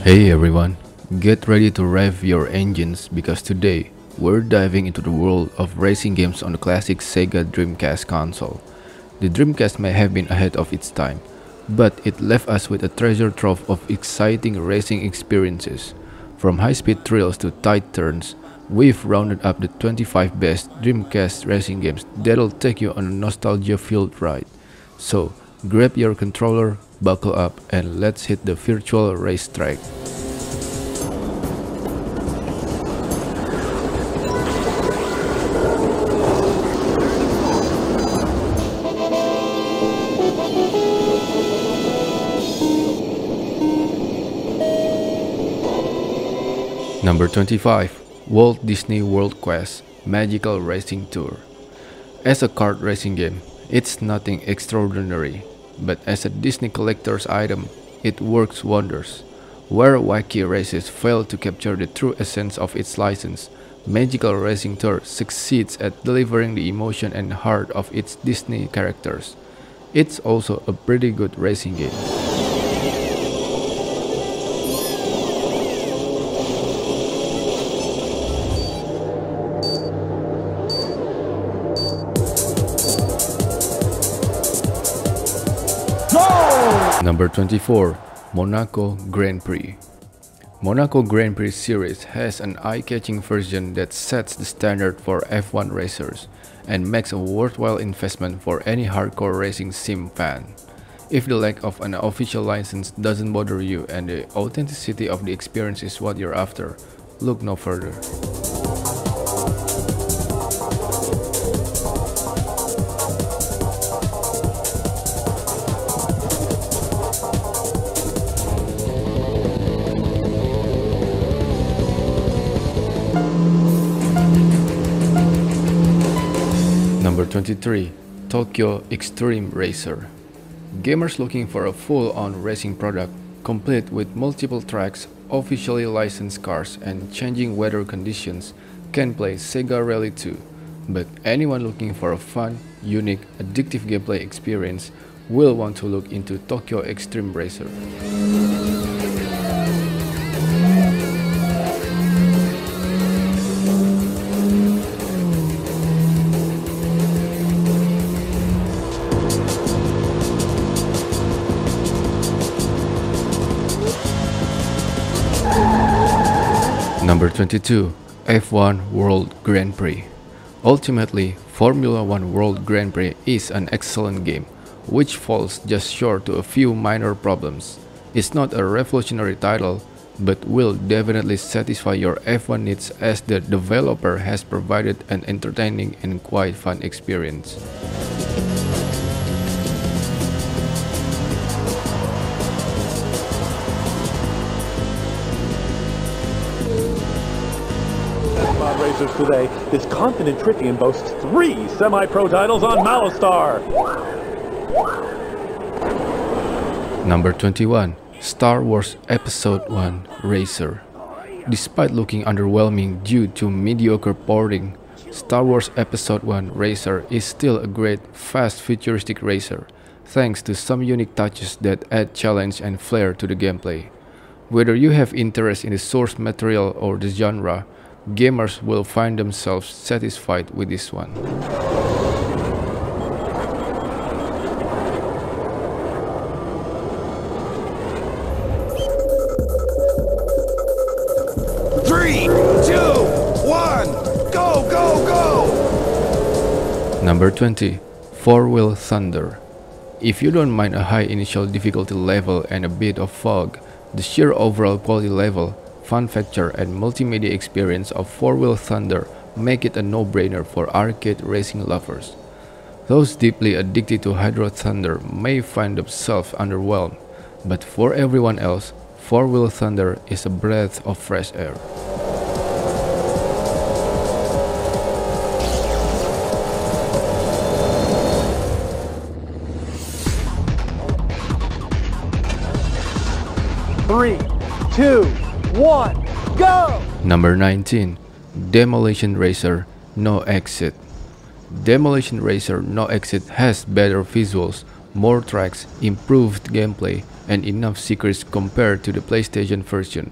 Hey everyone, get ready to rev your engines because today we're diving into the world of racing games on the classic Sega Dreamcast console. The Dreamcast may have been ahead of its time, but it left us with a treasure trove of exciting racing experiences. From high-speed thrills to tight turns, we've rounded up the 25 best Dreamcast racing games that'll take you on a nostalgia-filled ride. So, grab your controller, buckle up, and let's hit the virtual racetrack. Number 25. Walt Disney World Quest Magical Racing Tour. As a kart racing game, it's nothing extraordinary, but as a Disney collector's item, it works wonders. Where Wacky Races failed to capture the true essence of its license, Magical Racing Tour succeeds at delivering the emotion and heart of its Disney characters. It's also a pretty good racing game. Number 24. Monaco Grand Prix. Monaco Grand Prix series has an eye-catching version that sets the standard for F1 racers and makes a worthwhile investment for any hardcore racing sim fan. If the lack of an official license doesn't bother you and the authenticity of the experience is what you're after, look no further. Number 23. Tokyo Xtreme Racer. Gamers looking for a full-on racing product, complete with multiple tracks, officially licensed cars, and changing weather conditions, can play Sega Rally 2. But anyone looking for a fun, unique, addictive gameplay experience will want to look into Tokyo Xtreme Racer. Number 22. F1 World Grand Prix. Ultimately, Formula 1 World Grand Prix is an excellent game, which falls just short to a few minor problems. It's not a revolutionary title, but will definitely satisfy your F1 needs as the developer has provided an entertaining and quite fun experience. Racers today is confident tricky and boasts 3 semi-pro titles on Malostar. Number 21. Star Wars Episode 1 Racer. Despite looking underwhelming due to mediocre porting, Star Wars Episode 1 Racer is still a great, fast, futuristic racer, thanks to some unique touches that add challenge and flair to the gameplay. Whether you have interest in the source material or the genre, gamers will find themselves satisfied with this one. Three, two, one, go, go, go! Number 20. Four-Wheel Thunder. If you don't mind a high initial difficulty level and a bit of fog, the sheer overall quality level, fun factor, and multimedia experience of Four-Wheel Thunder make it a no-brainer for arcade racing lovers. Those deeply addicted to Hydro Thunder may find themselves underwhelmed, but for everyone else, Four-Wheel Thunder is a breath of fresh air. Three, two, 1, go! Number 19. Demolition Racer No Exit. Demolition Racer No Exit has better visuals, more tracks, improved gameplay, and enough secrets compared to the PlayStation version.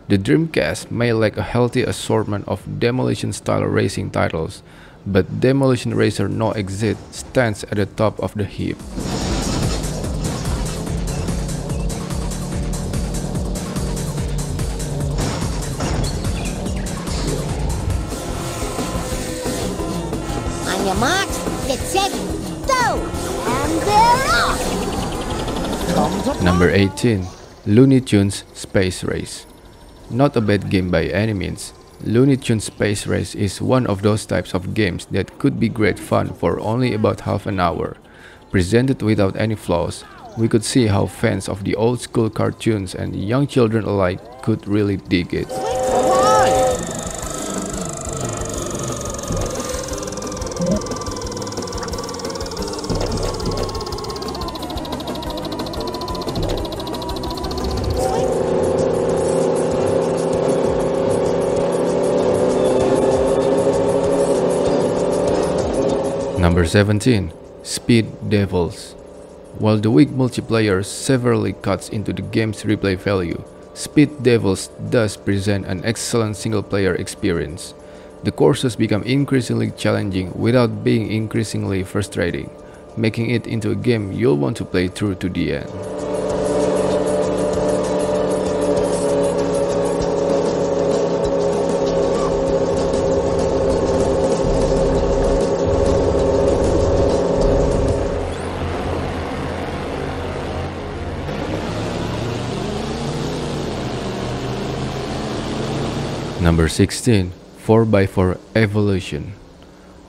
The Dreamcast may lack a healthy assortment of Demolition-style racing titles, but Demolition Racer No Exit stands at the top of the heap. On your marks, get set, go! And they're off! Number 18. Looney Tunes Space Race. Not a bad game by any means. Looney Tunes Space Race is one of those types of games that could be great fun for only about half an hour. Presented without any flaws, we could see how fans of the old school cartoons and young children alike could really dig it. Number 17. Speed Devils. While the weak multiplayer severely cuts into the game's replay value, Speed Devils does present an excellent single-player experience. The courses become increasingly challenging without being increasingly frustrating, making it into a game you'll want to play through to the end. Number 16. 4x4 Evolution.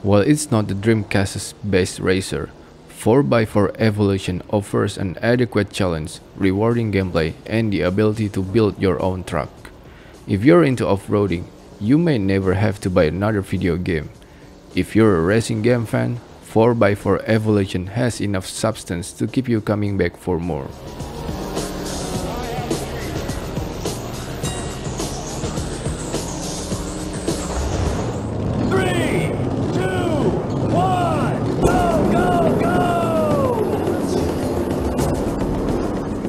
While it's not the Dreamcast's best racer, 4x4 Evolution offers an adequate challenge, rewarding gameplay, and the ability to build your own truck. If you're into off-roading, you may never have to buy another video game. If you're a racing game fan, 4x4 Evolution has enough substance to keep you coming back for more.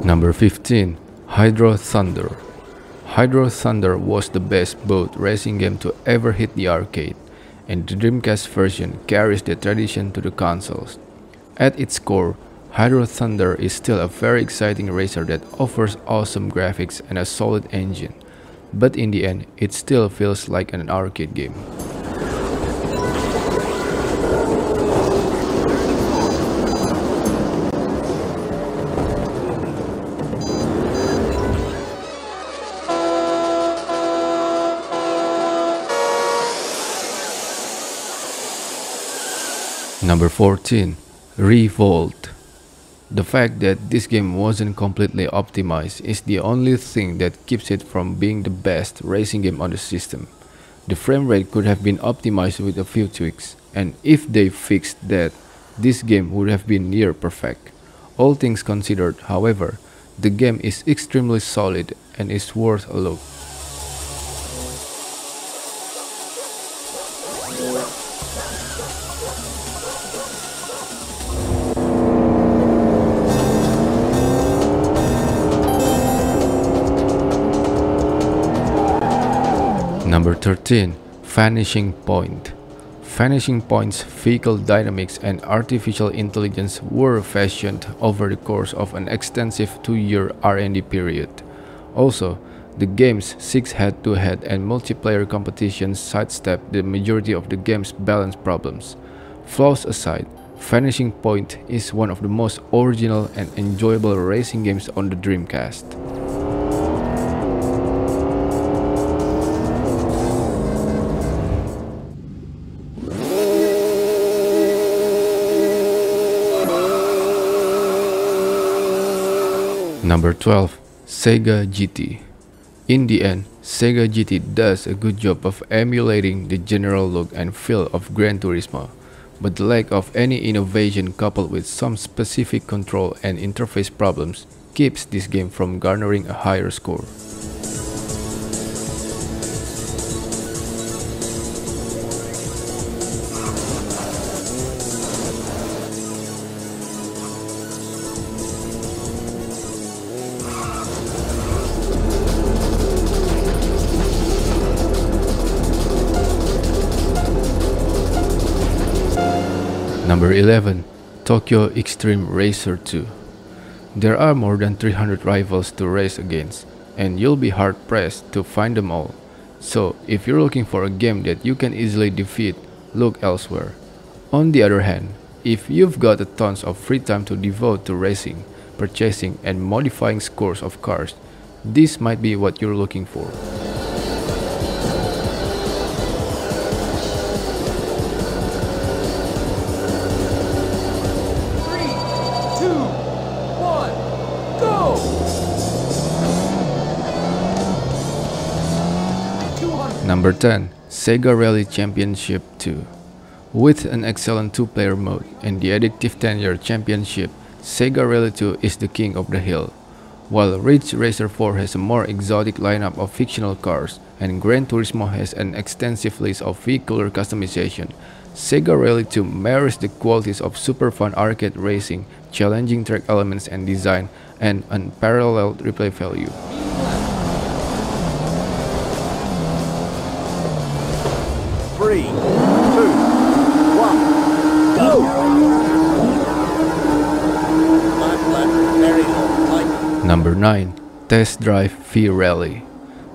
Number 15. Hydro Thunder. Hydro Thunder was the best boat racing game to ever hit the arcade, and the Dreamcast version carries the tradition to the consoles. At its core, Hydro Thunder is still a very exciting racer that offers awesome graphics and a solid engine, but in the end, it still feels like an arcade game. Number 14. Revolt. The fact that this game wasn't completely optimized is the only thing that keeps it from being the best racing game on the system. The frame rate could have been optimized with a few tweaks, and if they fixed that, this game would have been near perfect. All things considered, however, the game is extremely solid and is worth a look. Number 13. Vanishing Point. Vanishing Point's vehicle dynamics and artificial intelligence were fashioned over the course of an extensive 2-year R&D period. Also, the game's 6 head-to-head and multiplayer competitions sidestep the majority of the game's balance problems. Flaws aside, Vanishing Point is one of the most original and enjoyable racing games on the Dreamcast. Number 12. Sega GT. In the end, Sega GT does a good job of emulating the general look and feel of Gran Turismo, but the lack of any innovation coupled with some specific control and interface problems keeps this game from garnering a higher score. Number 11. Tokyo Xtreme Racer 2. There are more than 300 rivals to race against, and you'll be hard-pressed to find them all. So, if you're looking for a game that you can easily defeat, look elsewhere. On the other hand, if you've got a tons of free time to devote to racing, purchasing, and modifying scores of cars, this might be what you're looking for. Number 10. Sega Rally Championship 2. With an excellent 2-player mode and the addictive 10-year championship, Sega Rally 2 is the king of the hill. While Ridge Racer 4 has a more exotic lineup of fictional cars and Gran Turismo has an extensive list of vehicular customization, Sega Rally 2 marries the qualities of super fun arcade racing, challenging track elements and design, and unparalleled replay value. Three, two, one, go! Number 9. Test Drive V Rally.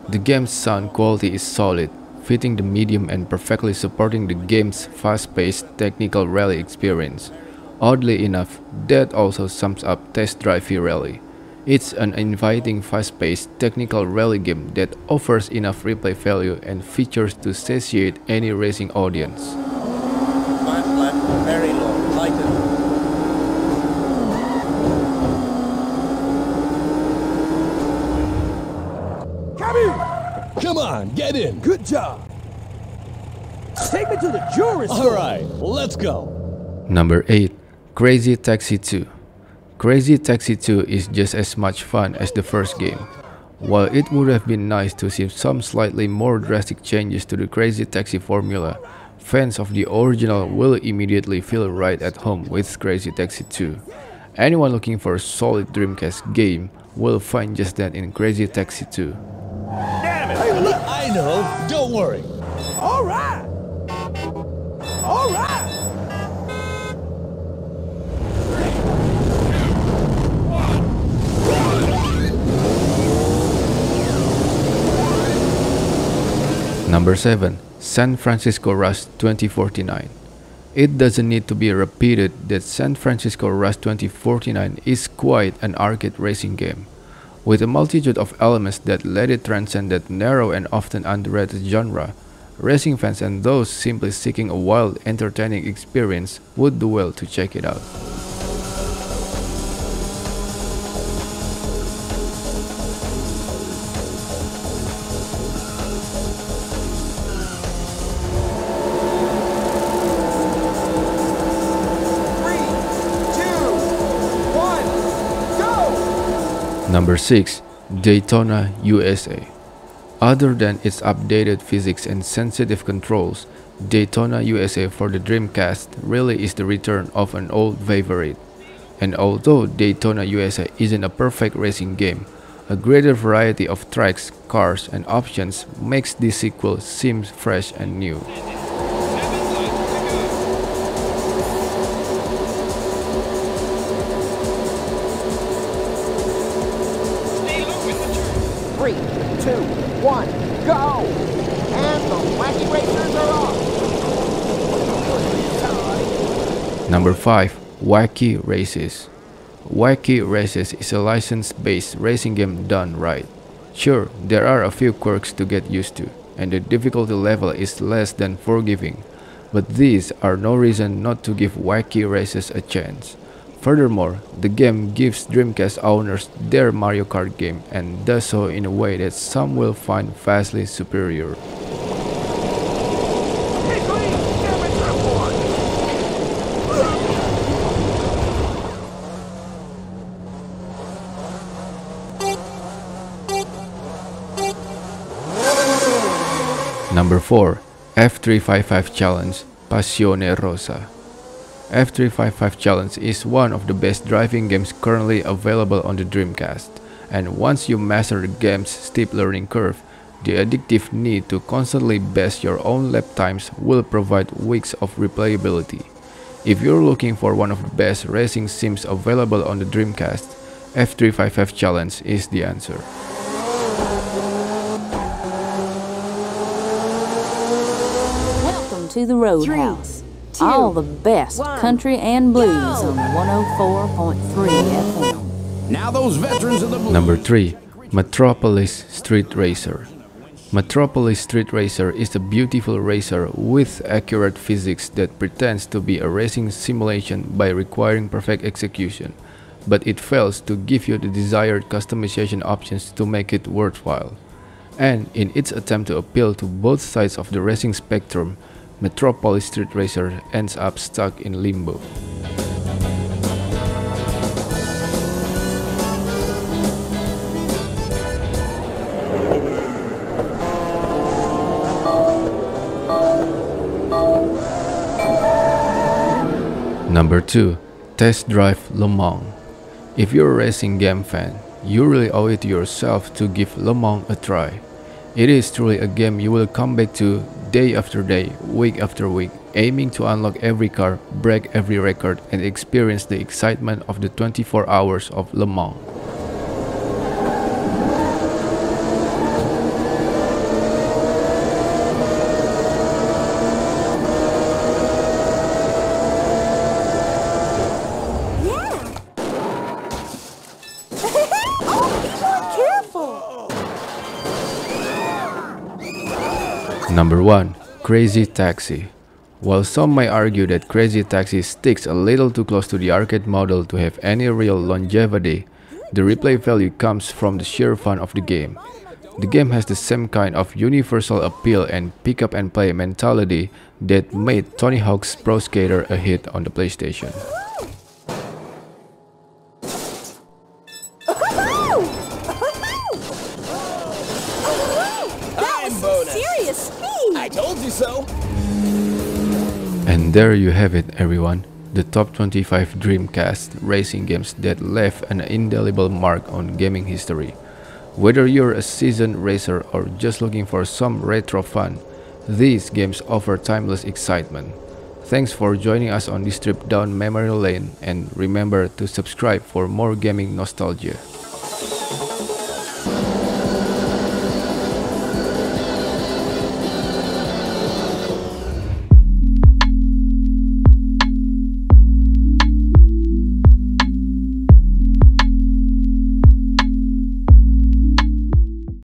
The game's sound quality is solid, fitting the medium and perfectly supporting the game's fast-paced technical rally experience. Oddly enough, that also sums up Test Drive V Rally. It's an inviting, fast-paced, technical rally game that offers enough replay value and features to satiate any racing audience. Very low, lighten. Come on, get in. Good job. Take me to the jewelry store. All right, let's go. Number 8. Crazy Taxi 2. Crazy Taxi 2 is just as much fun as the first game. While it would have been nice to see some slightly more drastic changes to the Crazy Taxi formula, fans of the original will immediately feel right at home with Crazy Taxi 2. Anyone looking for a solid Dreamcast game will find just that in Crazy Taxi 2. Damn it! I know, don't worry. All right. All right. Number 7. San Francisco Rush 2049. It doesn't need to be repeated that San Francisco Rush 2049 is quite an arcade racing game. With a multitude of elements that let it transcend that narrow and often underrated genre, racing fans and those simply seeking a wild, entertaining experience would do well to check it out. Number 6. Daytona USA. Other than its updated physics and sensitive controls, Daytona USA for the Dreamcast really is the return of an old favorite. And although Daytona USA isn't a perfect racing game, a greater variety of tracks, cars, and options makes this sequel seem fresh and new. Three, two, one, go! And the Wacky Racers are off! Number 5. Wacky Races. Wacky Races is a license-based racing game done right. Sure, there are a few quirks to get used to, and the difficulty level is less than forgiving, but these are no reason not to give Wacky Races a chance. Furthermore, the game gives Dreamcast owners their Mario Kart game and does so in a way that some will find vastly superior. Number 4. F355 Challenge Passione Rossa. F355 Challenge is one of the best driving games currently available on the Dreamcast, and once you master the game's steep learning curve, the addictive need to constantly best your own lap times will provide weeks of replayability. If you're looking for one of the best racing sims available on the Dreamcast, F355 Challenge is the answer. Welcome to the Roadhouse. All the best country and blues on 104.3 FM. Now those veterans of the blues. Number 3. Metropolis Street Racer. Metropolis Street Racer is a beautiful racer with accurate physics that pretends to be a racing simulation by requiring perfect execution, but it fails to give you the desired customization options to make it worthwhile. And in its attempt to appeal to both sides of the racing spectrum, Metropolis Street Racer ends up stuck in limbo. Number 2. Test Drive Le Mans. If you're a racing game fan, you really owe it to yourself to give Le Mans a try. It is truly a game you will come back to day after day, week after week, aiming to unlock every car, break every record, and experience the excitement of the 24 hours of Le Mans. Number 1. Crazy Taxi. While some may argue that Crazy Taxi sticks a little too close to the arcade model to have any real longevity, the replay value comes from the sheer fun of the game. The game has the same kind of universal appeal and pick-up-and-play mentality that made Tony Hawk's Pro Skater a hit on the PlayStation. I told you so. And there you have it, everyone. The top 25 Dreamcast racing games that left an indelible mark on gaming history. Whether you're a seasoned racer or just looking for some retro fun, these games offer timeless excitement. Thanks for joining us on this trip down memory lane, and remember to subscribe for more gaming nostalgia.